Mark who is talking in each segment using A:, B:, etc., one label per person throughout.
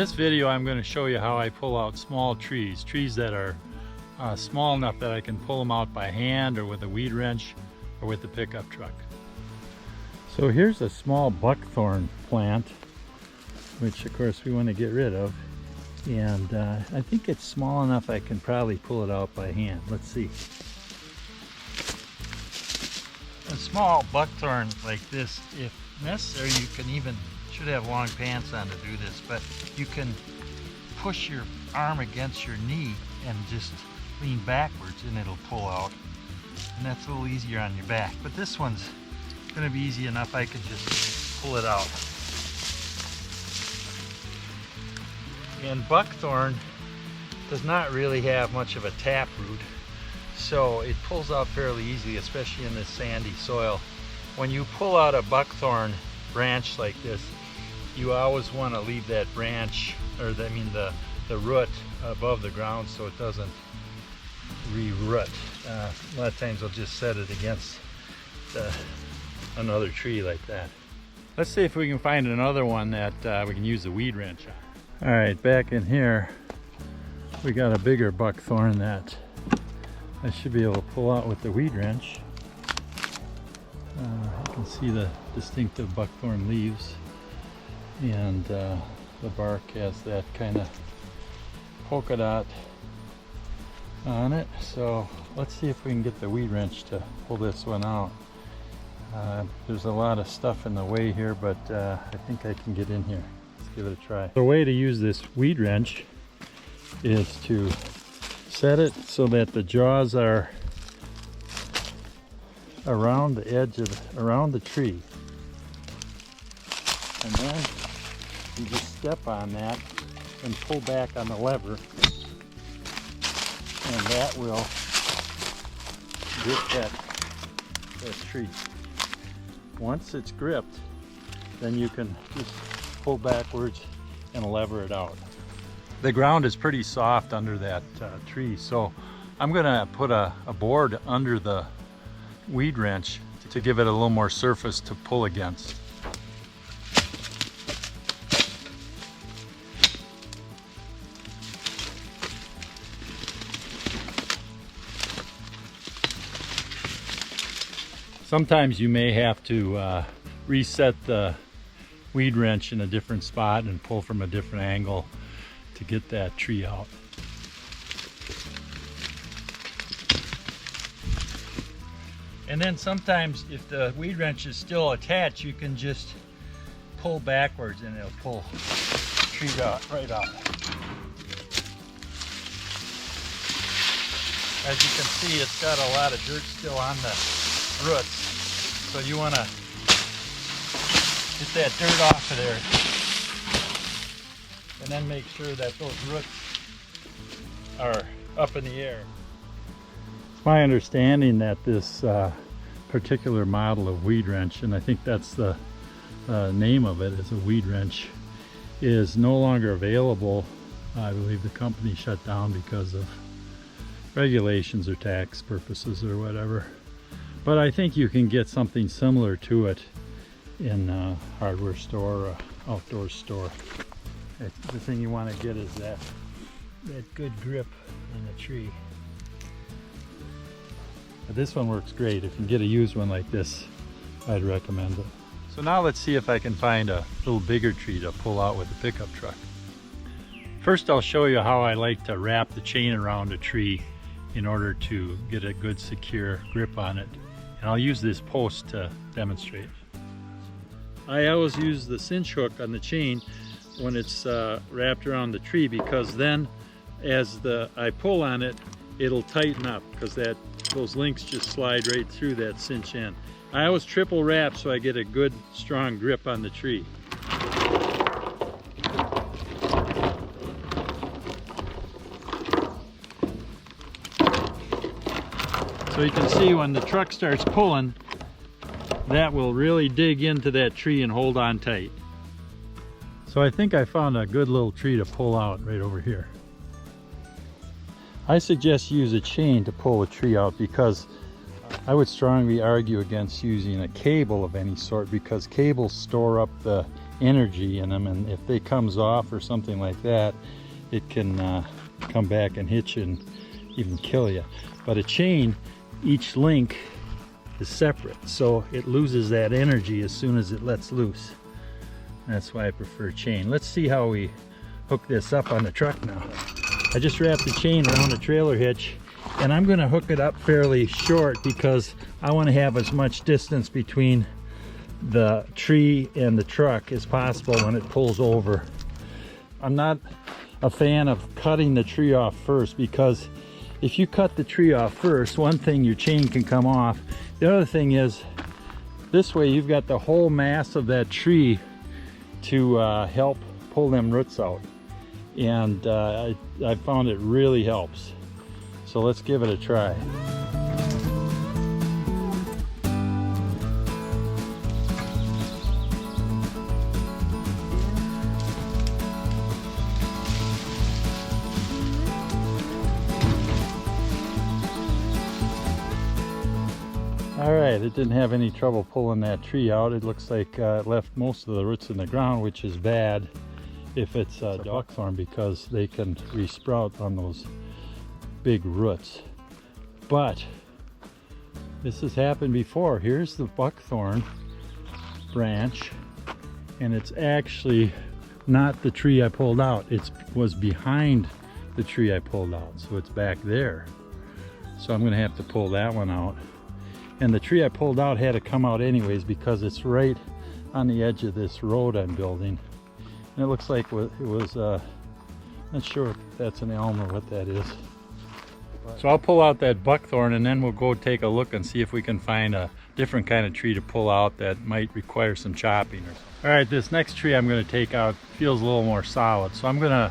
A: this video, I'm going to show you how I pull out small trees that are small enough that I can pull them out by hand or with a weed wrench or with the pickup truck. So here's a small buckthorn plant, which of course we want to get rid of. And I think it's small enough I can probably pull it out by hand. Let's see. A small buckthorn like this, if necessary, you can even, should have long pants on to do this, but you can push your arm against your knee and just lean backwards and it'll pull out. And that's a little easier on your back. But this one's gonna be easy enough, I could just pull it out. And buckthorn does not really have much of a tap root, so it pulls out fairly easily, especially in this sandy soil. When you pull out a buckthorn branch like this, you always want to leave that branch, or the root above the ground so it doesn't re-root. A lot of times I'll just set it against another tree like that. Let's see if we can find another one that we can use the weed wrench on. All right, back in here we got a bigger buckthorn that I should be able to pull out with the weed wrench. You can see the distinctive buckthorn leaves, and the bark has that kind of polka dot on it. So let's see if we can get the weed wrench to pull this one out. There's a lot of stuff in the way here, but I think I can get in here. Let's give it a try. The way to use this weed wrench is to set it so that the jaws are around the edge of around the tree, and then you just step on that and pull back on the lever, and that will grip that tree. Once it's gripped, then you can just pull backwards and lever it out. The ground is pretty soft under that tree, so I'm gonna put a board under the weed wrench to give it a little more surface to pull against. Sometimes you may have to reset the weed wrench in a different spot and pull from a different angle to get that tree out. And then sometimes if the weed wrench is still attached, you can just pull backwards and it'll pull the tree right out. As you can see, it's got a lot of dirt still on the roots, so you want to get that dirt off of there and then make sure that those roots are up in the air. It's my understanding that this particular model of weed wrench, and I think that's the name of it, is a weed wrench, is no longer available. I believe the company shut down because of regulations or tax purposes or whatever. But I think you can get something similar to it in a hardware store or outdoor store. The thing you want to get is that good grip on the tree. But this one works great. If you can get a used one like this, I'd recommend it. So now let's see if I can find a little bigger tree to pull out with the pickup truck. First, I'll show you how I like to wrap the chain around a tree in order to get a good secure grip on it. And I'll use this post to demonstrate. I always use the cinch hook on the chain when it's wrapped around the tree, because then as I pull on it, it'll tighten up, because those links just slide right through that cinch end. I always triple wrap so I get a good strong grip on the tree. So you can see when the truck starts pulling, that will really dig into that tree and hold on tight. So I think I found a good little tree to pull out right over here. I suggest you use a chain to pull a tree out, because I would strongly argue against using a cable of any sort, because cables store up the energy in them, and if it comes off or something like that, it can come back and hit you and even kill you. But a chain, each link is separate, so it loses that energy as soon as it lets loose. That's why I prefer chain. Let's see how we hook this up on the truck now. I just wrapped the chain around the trailer hitch, and I'm going to hook it up fairly short because I want to have as much distance between the tree and the truck as possible when it pulls over. I'm not a fan of cutting the tree off first, because if you cut the tree off first, one thing, your chain can come off. The other thing is, this way you've got the whole mass of that tree to help pull them roots out. And I found it really helps. So let's give it a try. All right, it didn't have any trouble pulling that tree out. It looks like it left most of the roots in the ground, which is bad if it's buckthorn, because they can resprout on those big roots. But this has happened before. Here's the buckthorn branch, and it's actually not the tree I pulled out. It was behind the tree I pulled out, so it's back there. So I'm going to have to pull that one out. And the tree I pulled out had to come out anyways, because it's right on the edge of this road I'm building. And it looks like it was, not sure if that's an elm or what that is. So I'll pull out that buckthorn, and then we'll go take a look and see if we can find a different kind of tree to pull out that might require some chopping or something. All right, this next tree I'm going to take out feels a little more solid. So I'm going to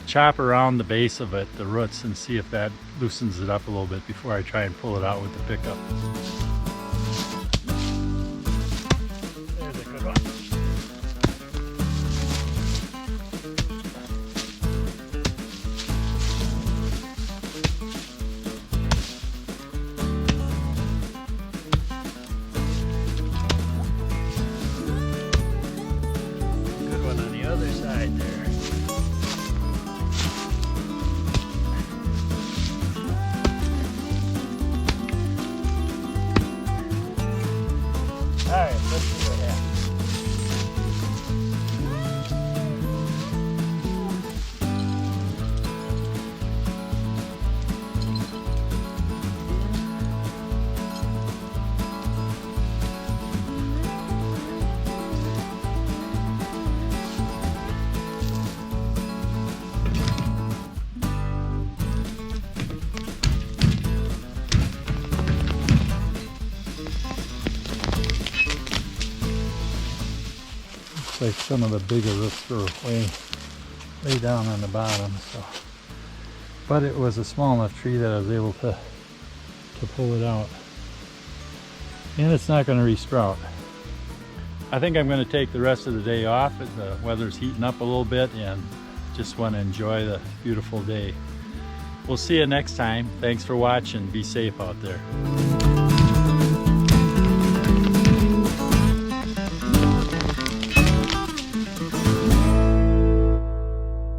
A: chop around the base of it, the roots, and see if that loosens it up a little bit before I try and pull it out with the pickup. There's a good one. Good one on the other side there. All right, let's see what happens. Like some of the bigger roots were way down on the bottom, so. But it was a small enough tree that I was able to pull it out. And it's not going to resprout. I think I'm going to take the rest of the day off. The weather's heating up a little bit, and just want to enjoy the beautiful day. We'll see you next time. Thanks for watching. Be safe out there.